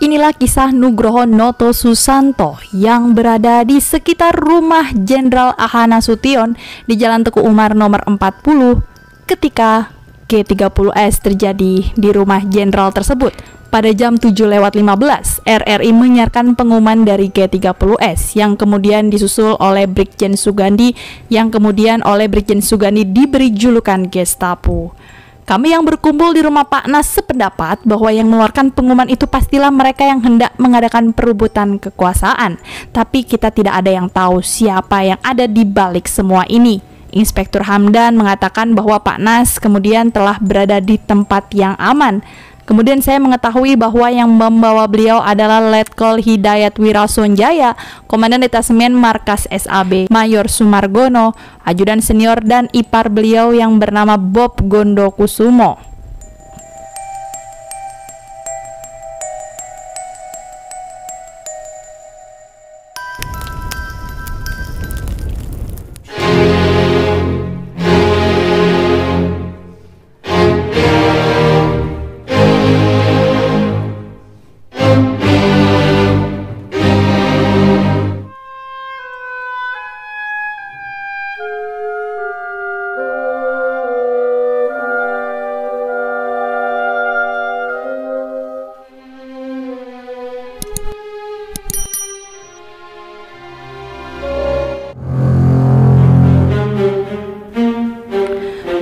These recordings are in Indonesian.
Inilah kisah Nugroho Noto Susanto yang berada di sekitar rumah Jenderal Aha Nasution di Jalan Teguh Umar nomor 40 ketika G30S terjadi di rumah Jenderal tersebut. Pada jam 7:15, RRI menyiarkan pengumuman dari G30S yang kemudian disusul oleh Brigjen Sugandi yang kemudian oleh Brigjen Sugandi diberi julukan Gestapo. Kami yang berkumpul di rumah Pak Nas sependapat bahwa yang mengeluarkan pengumuman itu pastilah mereka yang hendak mengadakan perebutan kekuasaan. Tapi kita tidak ada yang tahu siapa yang ada di balik semua ini. Inspektur Hamdan mengatakan bahwa Pak Nas kemudian telah berada di tempat yang aman. Kemudian saya mengetahui bahwa yang membawa beliau adalah Letkol Hidayat Wirasonjaya, Komandan Detasemen Markas SAB Mayor Sumargono, ajudan senior dan ipar beliau yang bernama Bob Gondokusumo.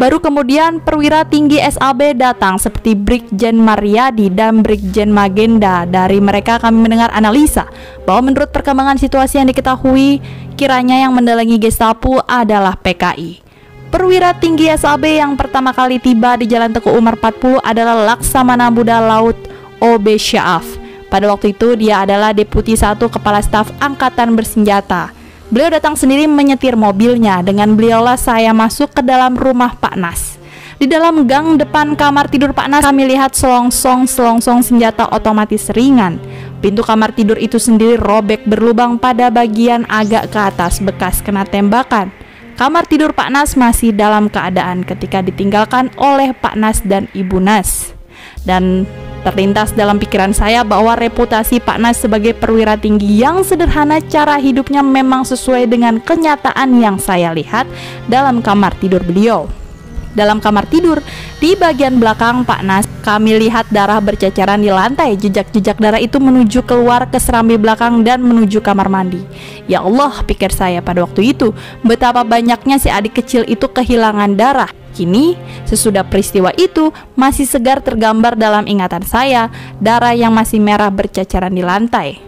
Baru kemudian perwira tinggi SAB datang seperti Brigjen Mariadi dan Brigjen Magenda. Dari mereka kami mendengar analisa bahwa menurut perkembangan situasi yang diketahui, kiranya yang mendalangi Gestapo adalah PKI. Perwira tinggi SAB yang pertama kali tiba di Jalan Teguh Umar 40 adalah Laksamana Buda Laut OB Syaaf. Pada waktu itu dia adalah Deputi 1 Kepala Staf Angkatan Bersenjata. Beliau datang sendiri menyetir mobilnya. Dengan beliaulah saya masuk ke dalam rumah Pak Nas. Di dalam gang depan kamar tidur Pak Nas kami lihat selongsong senjata otomatis ringan. Pintu kamar tidur itu sendiri robek berlubang pada bagian agak ke atas bekas kena tembakan. Kamar tidur Pak Nas masih dalam keadaan ketika ditinggalkan oleh Pak Nas dan Ibu Nas. Dan terlintas dalam pikiran saya bahwa reputasi Pak Nas sebagai perwira tinggi yang sederhana, cara hidupnya memang sesuai dengan kenyataan yang saya lihat dalam kamar tidur beliau. Dalam kamar tidur, di bagian belakang Pak Nas, kami lihat darah berceceran di lantai. Jejak-jejak darah itu menuju keluar ke serambi belakang dan menuju kamar mandi. Ya Allah, pikir saya pada waktu itu, betapa banyaknya si adik kecil itu kehilangan darah. Kini, sesudah peristiwa itu, masih segar tergambar dalam ingatan saya, darah yang masih merah berceceran di lantai.